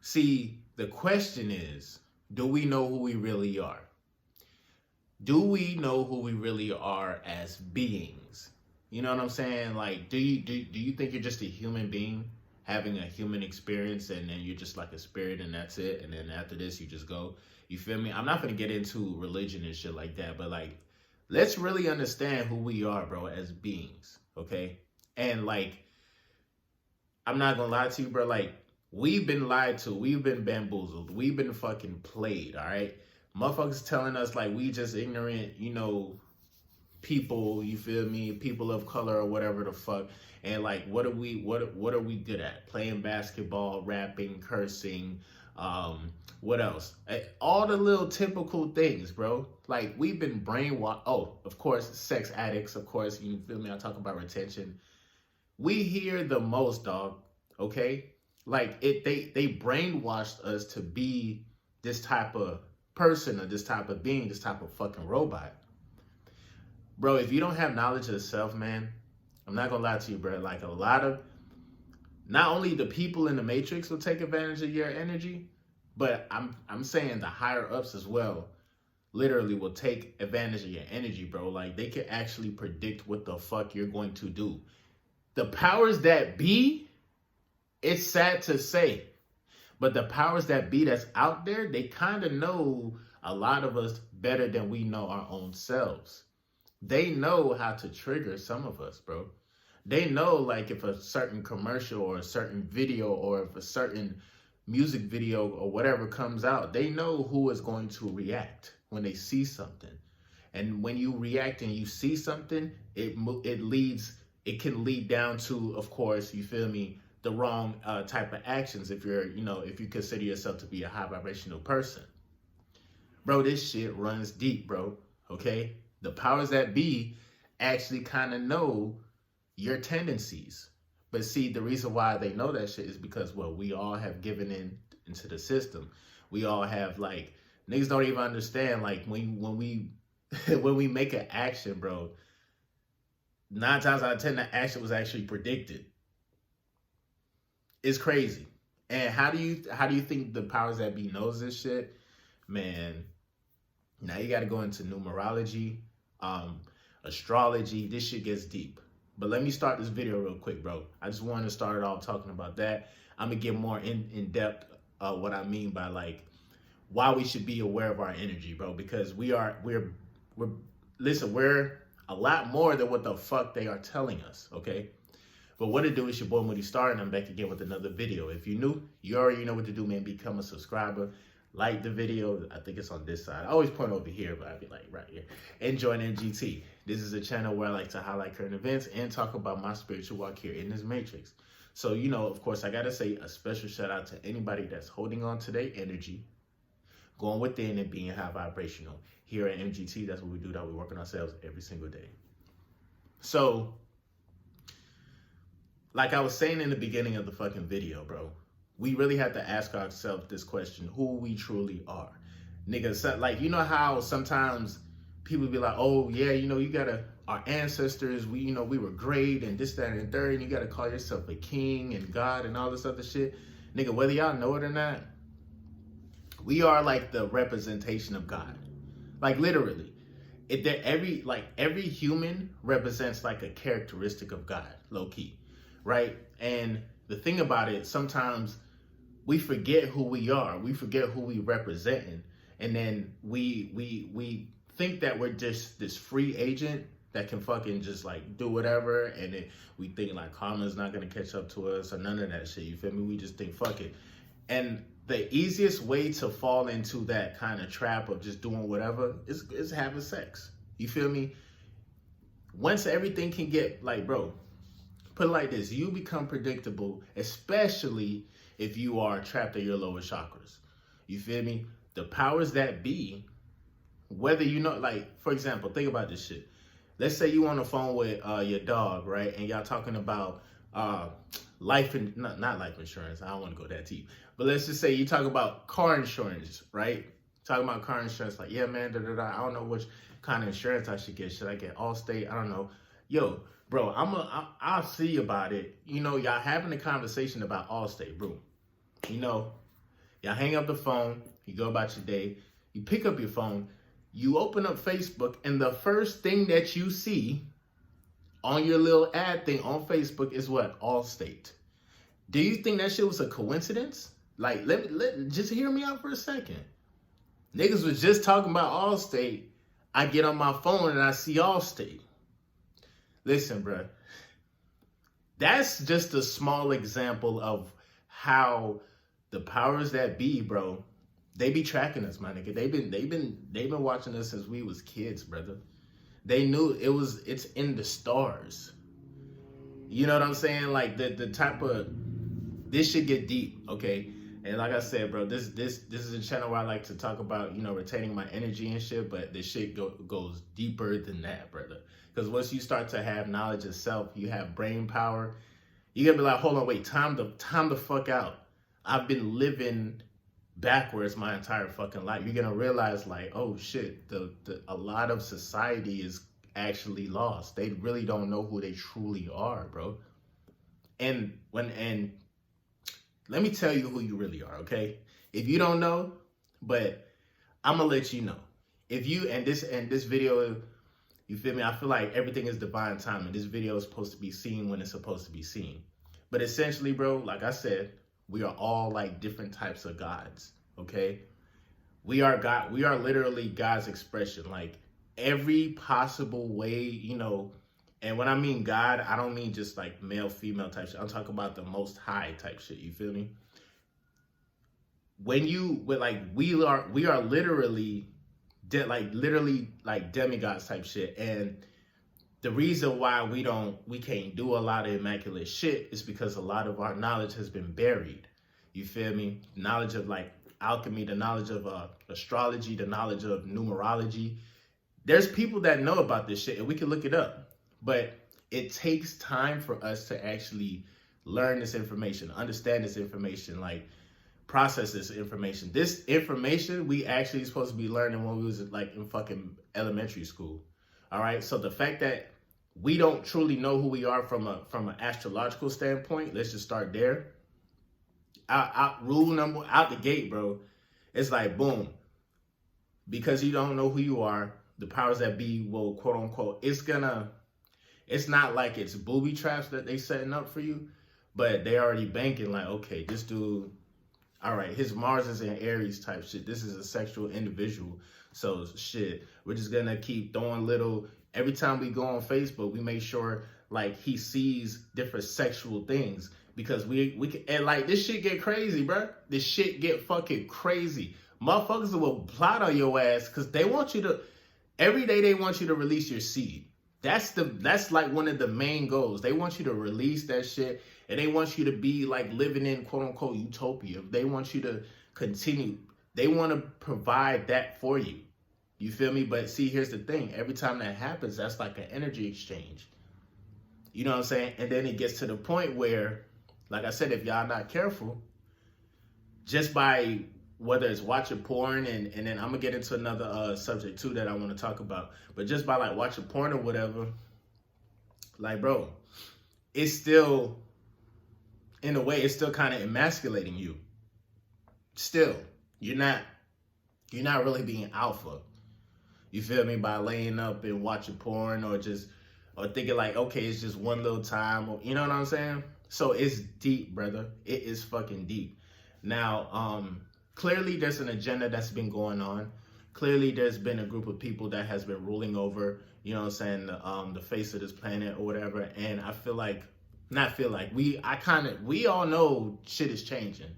See, the question is, do we know who we really are? Do we know who we really are as beings? You know what I'm saying? Like, do you think you're just a human being having a human experience and then you're just like a spirit and that's it? And then after this, you just go. You feel me? I'm not gonna get into religion and shit like that, but like, let's really understand who we are, bro, as beings, okay? And like, I'm not gonna lie to you, bro. Like, we've been lied to, we've been bamboozled, we've been fucking played, all right? Motherfuckers telling us like we just ignorant, people, you feel me, people of color or whatever the fuck. And like, what are we good at? Playing basketball, rapping, cursing, what else? All the little typical things, bro. Like, we've been brainwashed. Oh, of course, sex addicts, of course, you feel me? I talk about retention. We hear the most, dog, okay? Like, they brainwashed us to be this type of person or this type of being, this type of fucking robot. Bro, if you don't have knowledge of self, man, I'm not gonna lie to you, bro. Like, a lot of, not only the people in the matrix will take advantage of your energy, but I'm saying the higher ups as well literally will take advantage of your energy, bro. Like, they can actually predict what the fuck you're going to do. The powers that be, it's sad to say, but the powers that be that's out there, they kind of know a lot of us better than we know our own selves. They know how to trigger some of us, bro. They know, like, if a certain commercial or a certain video or if a certain music video or whatever comes out, they know who is going to react when they see something. And when you react and you see something, it can lead down to, of course, you feel me, the wrong type of actions if you consider yourself to be a high vibrational person. Bro, this shit runs deep, bro. Okay? The powers that be actually kind of know your tendencies. But see, the reason why they know that shit is because, well, we all have given into the system. We all have, like, niggas don't even understand, like, when we when we make an action, bro, 9 times out of 10, the action was actually predicted. It's crazy. And how do you think the powers that be knows this shit? Man, now you got to go into numerology, astrology. This shit gets deep. But let me start this video real quick, bro. I just wanted to start it off talking about that. I'm gonna get more in depth what I mean by, like, why we should be aware of our energy, bro. Because we're a lot more than what the fuck they are telling us, okay? But what it do is your boy Moody Starr, and I'm back again with another video. If you're new, you already know what to do, man. Become a subscriber. Like the video. I think it's on this side. I always point over here, but I'd be like right here. And join MGT. This is a channel where I like to highlight current events and talk about my spiritual walk here in this matrix. So, of course, I got to say a special shout out to anybody that's holding on to their energy, going within and being high vibrational. Here at MGT, that's what we do. That we work on ourselves every single day. So, like I was saying in the beginning of the fucking video, bro, we really have to ask ourselves this question: who we truly are. Niggas, like, you know how sometimes people be like, oh yeah, our ancestors, we were great and this, that, and the third, and you gotta call yourself a king and God and all this other shit. Nigga, whether y'all know it or not, we are like the representation of God. Like, literally. Every human represents like a characteristic of God, low key. Right? And the thing about it, sometimes we forget who we are. We forget who we represent. And then we think that we're just this free agent that can fucking just like do whatever. And then we think like karma's not going to catch up to us or none of that shit. You feel me? We just think, fuck it. And the easiest way to fall into that kind of trap of just doing whatever is having sex. You feel me? Once everything can get, like, bro, put it like this: you become predictable, especially if you are trapped at your lower chakras. You feel me? The powers that be, whether like, for example, think about this shit. Let's say you on the phone with your dog, right? And y'all talking about not life insurance. I don't want to go that deep. But let's just say you talk about car insurance, right? Talking about car insurance, like, yeah, man, I don't know which kind of insurance I should get. Should I get Allstate? I don't know. Yo, bro, I'll see about it. Y'all having a conversation about Allstate, bro. Y'all hang up the phone, you go about your day, you pick up your phone, you open up Facebook, and the first thing that you see on your little ad thing on Facebook is what? Allstate. Do you think that shit was a coincidence? Like, just hear me out for a second. Niggas was just talking about Allstate. I get on my phone and I see Allstate. Listen, bro. That's just a small example of how the powers that be, bro, they be tracking us, my nigga. They've been watching us since we was kids, brother. They knew it's in the stars. You know what I'm saying? Like the type of, this should get deep, okay? And like I said, bro, this is a channel where I like to talk about, you know, retaining my energy and shit, but this shit goes deeper than that, brother. Because once you start to have knowledge of self, you have brain power, you gotta be like, hold on, wait, time the fuck out. I've been living backwards my entire fucking life. You're gonna realize, like, oh shit, a lot of society is actually lost. They really don't know who they truly are, bro. And let me tell you who you really are, okay? If you don't know, but I'm gonna let you know. If you, and this video, you feel me? I feel like everything is divine timing. This video is supposed to be seen when it's supposed to be seen. But essentially, bro, like I said, we are all like different types of gods, okay? We are God. We are literally God's expression. Like every possible way, you know. And when I mean God, I don't mean just like male, female type shit. I'm talking about the most high type shit. You feel me? We are literally like demigods type shit. And the reason why we can't do a lot of immaculate shit is because a lot of our knowledge has been buried. You feel me? Knowledge of like alchemy, the knowledge of astrology, the knowledge of numerology. There's people that know about this shit and we can look it up. But it takes time for us to actually learn this information, understand this information, like process this information. This information we actually supposed to be learning when we was like in fucking elementary school. All right. So the fact that we don't truly know who we are from an astrological standpoint, let's just start there. Rule number out the gate, bro. It's like boom. Because you don't know who you are, the powers that be will quote unquote, it's not like it's booby traps that they setting up for you, but they already banking like, okay, this dude, all right, his Mars is in Aries type shit. This is a sexual individual. So shit, we're just gonna keep throwing little, every time we go on Facebook, we make sure like he sees different sexual things because we can, and like this shit get crazy, bro. This shit get fucking crazy. Motherfuckers will plot on your ass because they want you to, every day they want you to release your seed. That's like one of the main goals. They want you to release that shit and they want you to be like living in quote unquote utopia. They want you to continue. They want to provide that for you. You feel me? But see, here's the thing. Every time that happens, that's like an energy exchange. You know what I'm saying? And then it gets to the point where, like I said, if y'all not careful, just by whether it's watching porn and then I'm gonna get into another subject too that I want to talk about, but just by like watching porn or whatever, like bro, it's still, in a way, it's still kind of emasculating you. Still, you're not really being alpha. You feel me? By laying up and watching porn or thinking like, okay, it's just one little time, or you know what I'm saying? So it's deep, brother. It is fucking deep. Now, clearly there's an agenda that's been going on. Clearly there's been a group of people that has been ruling over, you know what I'm saying, the face of this planet or whatever. And I feel like, we all know shit is changing.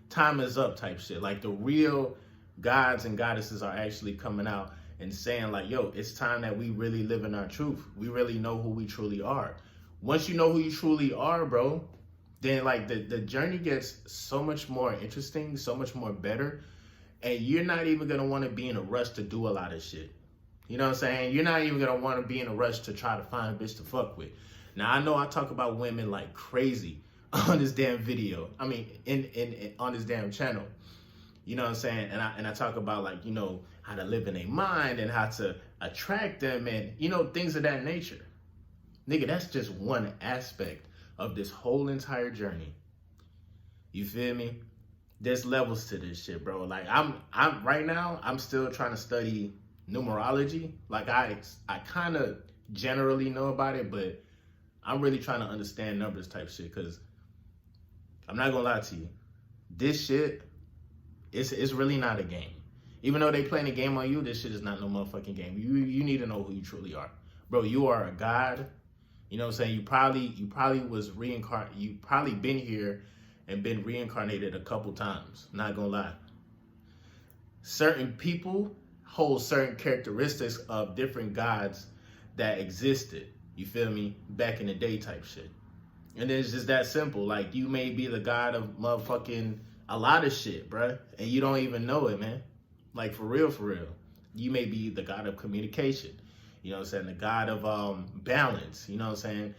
Time is up type shit. Like the real gods and goddesses are actually coming out and saying like, yo, it's time that we really live in our truth. We really know who we truly are. Once you know who you truly are, bro, then like the journey gets so much more interesting, so much more better. And you're not even going to want to be in a rush to do a lot of shit. You know what I'm saying? You're not even going to want to be in a rush to try to find a bitch to fuck with. Now, I know I talk about women like crazy on this damn video. I mean, on this damn channel. You know what I'm saying? And I talk about like, you know, how to live in their mind and how to attract them and, you know, things of that nature. Nigga, that's just one aspect of this whole entire journey. You feel me? there's levels to this shit, bro. Like I'm right now, I'm still trying to study numerology. Like I kind of generally know about it, but I'm really trying to understand numbers type shit. Cause I'm not gonna lie to you, this shit, it's really not a game. Even though they playing a game on you, this shit is not no motherfucking game. You need to know who you truly are, bro. You are a god. You know what I'm saying? You probably was reincarnated. You probably been here and been reincarnated a couple times. Not gonna lie. Certain people hold certain characteristics of different gods that existed. You feel me? Back in the day type shit. And it's just that simple. Like, you may be the god of motherfucking a lot of shit, bruh. And you don't even know it, man. Like, for real, for real. You may be the god of communication. You know what I'm saying? The god of balance. You know what I'm saying?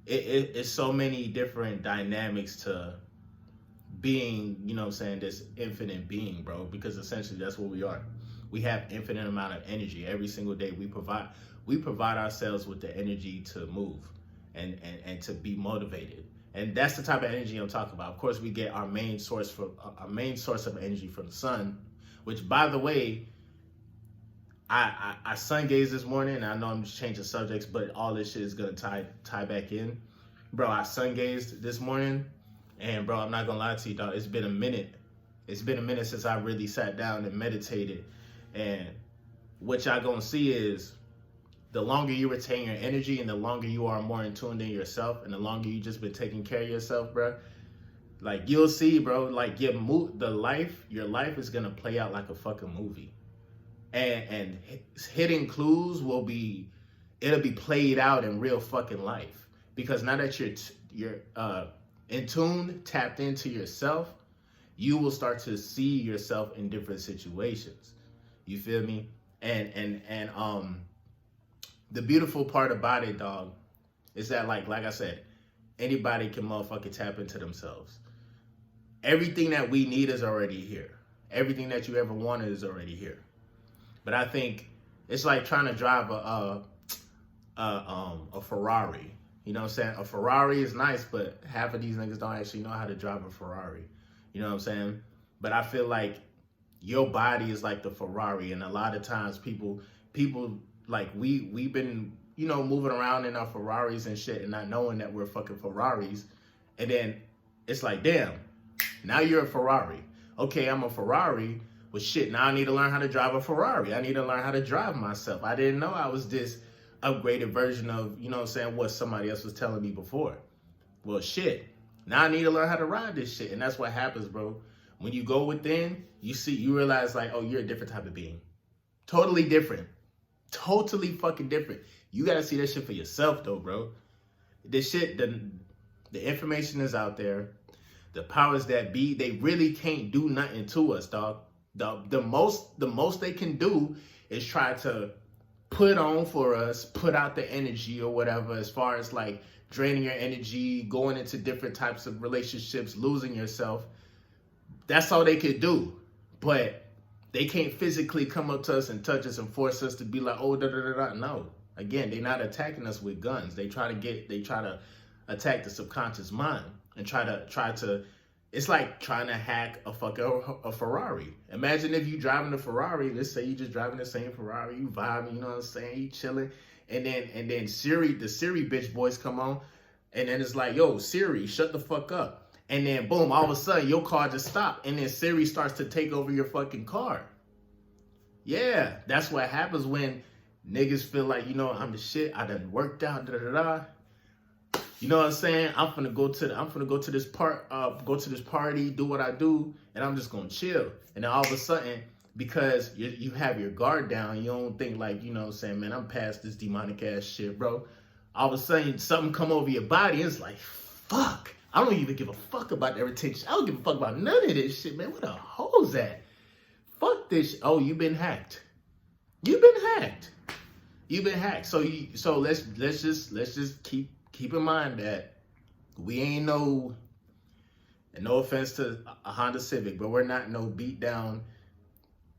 It's so many different dynamics to being, you know what I'm saying, this infinite being, bro. Because essentially that's what we are. We have infinite amount of energy. Every single day we provide ourselves with the energy to move and to be motivated. And that's the type of energy I'm talking about. Of course, we get our main source of energy from the sun, which, by the way, I sun gazed this morning, and I know I'm just changing subjects, but all this shit is gonna tie back in. Bro, I sun gazed this morning, and bro, I'm not gonna lie to you, dog. It's been a minute. It's been a minute since I really sat down and meditated. And what y'all gonna see is the longer you retain your energy and the longer you are more in tune in yourself and the longer you just been taking care of yourself, bro, like, you'll see, bro, like, your life is gonna play out like a fucking movie. And hidden clues it'll be played out in real fucking life. Because now that you're in tune, tapped into yourself, you will start to see yourself in different situations. You feel me? And the beautiful part about it, dog, is that like I said, anybody can motherfucking tap into themselves. Everything that we need is already here. Everything that you ever wanted is already here. But I think it's like trying to drive a Ferrari. You know what I'm saying? A Ferrari is nice, but half of these niggas don't actually know how to drive a Ferrari. You know what I'm saying? But I feel like your body is like the Ferrari, and a lot of times people like we've been, you know, moving around in our Ferraris and shit and not knowing that we're fucking Ferraris. And then it's like, damn, now you're a Ferrari. Okay, I'm a Ferrari. Well, shit, now I need to learn how to drive a Ferrari. I need to learn how to drive myself. I didn't know I was this upgraded version of, you know what I'm saying, what somebody else was telling me before. Well, shit, now I need to learn how to ride this shit. And that's what happens, bro. When you go within, you realize, like, oh, you're a different type of being. Totally different. Totally fucking different. You gotta see that shit for yourself, though, bro. This shit, the information is out there. The powers that be, they really can't do nothing to us, dog. The most they can do is try to put on for us, put out the energy or whatever, as far as like draining your energy, going into different types of relationships, losing yourself. That's all they could do. But they can't physically come up to us and touch us and force us to be like, oh, da da da da. No. Again, they're not attacking us with guns. They try to attack the subconscious mind and try to it's like trying to hack a Ferrari. Imagine if you driving a Ferrari, let's say you just driving the same Ferrari, you vibing, you know what I'm saying, you chilling, and then the Siri bitch boys come on, and then it's like, yo, Siri, shut the fuck up. And then boom, all of a sudden your car just stopped, and then Siri starts to take over your fucking car. Yeah, that's what happens when niggas feel like, you know, I'm the shit, I done worked out, da da da. You know what I'm saying? I'm finna go to this party, do what I do, and I'm just gonna chill. And then all of a sudden, because you have your guard down, you don't think like, you know what I'm saying, man, I'm past this demonic ass shit, bro. All of a sudden, something come over your body, and it's like, fuck. I don't even give a fuck about the irritation. I don't give a fuck about none of this shit, man. Where the hole's at? Fuck this. Oh, you've been hacked. You've been hacked. You've been hacked. So let's just keep in mind that we ain't no, and no offense to a Honda Civic, but we're not no beat down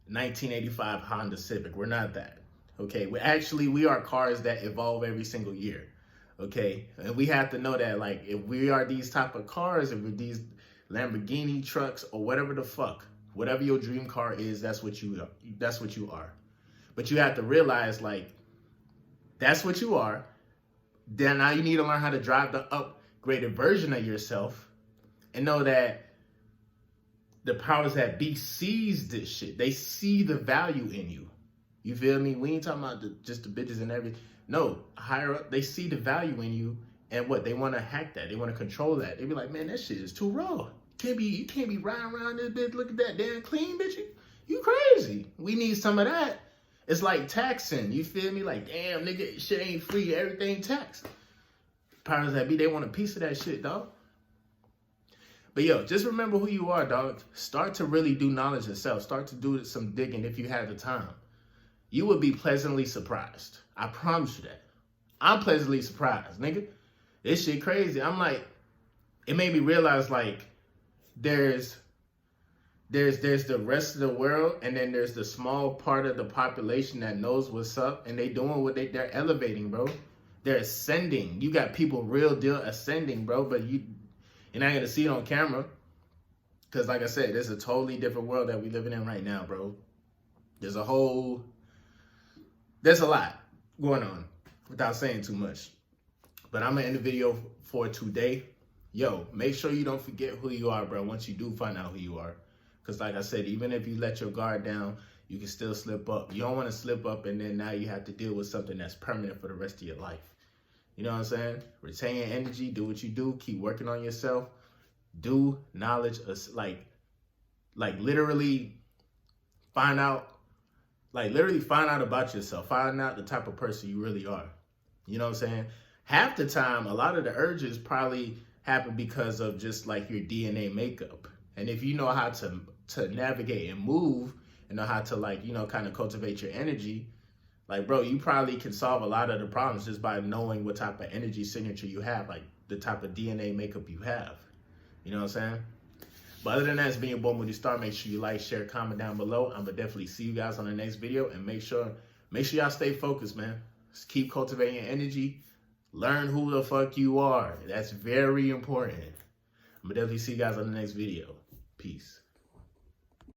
1985 Honda Civic. We're not that. Okay, we are cars that evolve every single year. Okay, and we have to know that, like, if we are these type of cars, if we're these Lamborghini trucks, or whatever the fuck. Whatever your dream car is, that's what you are. That's what you are. But you have to realize, like, that's what you are. Then now you need to learn how to drive the upgraded version of yourself and know that the powers that be sees this shit. They see the value in you. You feel me? We ain't talking about just the bitches and everything. No, higher up, they see the value in you, and what, they want to hack that. They want to control that. They be like, man, that shit is too raw. You can't be riding around this bitch. Look at that damn clean bitch. You crazy. We need some of that. It's like taxing. You feel me? Like, damn, nigga, shit ain't free. Everything taxed. Powers that be, they want a piece of that shit, dog. But yo, just remember who you are, dog. Start to really do knowledge yourself. Start to do some digging if you have the time. You would be pleasantly surprised. I promise you that. I'm pleasantly surprised, nigga. This shit crazy. I'm like, it made me realize, like, there's the rest of the world, and then there's the small part of the population that knows what's up, and they doing what they're elevating, bro. They're ascending. You got people real deal ascending, bro, but you're not gonna see it on camera. Cause like I said, there's a totally different world that we living in right now, bro. There's a lot going on without saying too much. But I'm gonna end the video for today. Yo, make sure you don't forget who you are, bro, once you do find out who you are. Because like I said, even if you let your guard down, you can still slip up. You don't want to slip up and then now you have to deal with something that's permanent for the rest of your life. You know what I'm saying? Retain your energy, do what you do, keep working on yourself. Do knowledge, like literally find out about yourself. Find out the type of person you really are. You know what I'm saying? Half the time, a lot of the urges probably happen because of just like your DNA makeup. And if you know how to navigate and move and know how to, like, you know, kind of cultivate your energy, like, bro, you probably can solve a lot of the problems just by knowing what type of energy signature you have, like the type of DNA makeup you have. You know what I'm saying? But other than that, it's been your boy Moody Starr. Make sure you like, share, comment down below. I'm gonna definitely see you guys on the next video, and make sure y'all stay focused, man. Just keep cultivating your energy. Learn who the fuck you are. That's very important. I'm gonna definitely see you guys on the next video. Peace.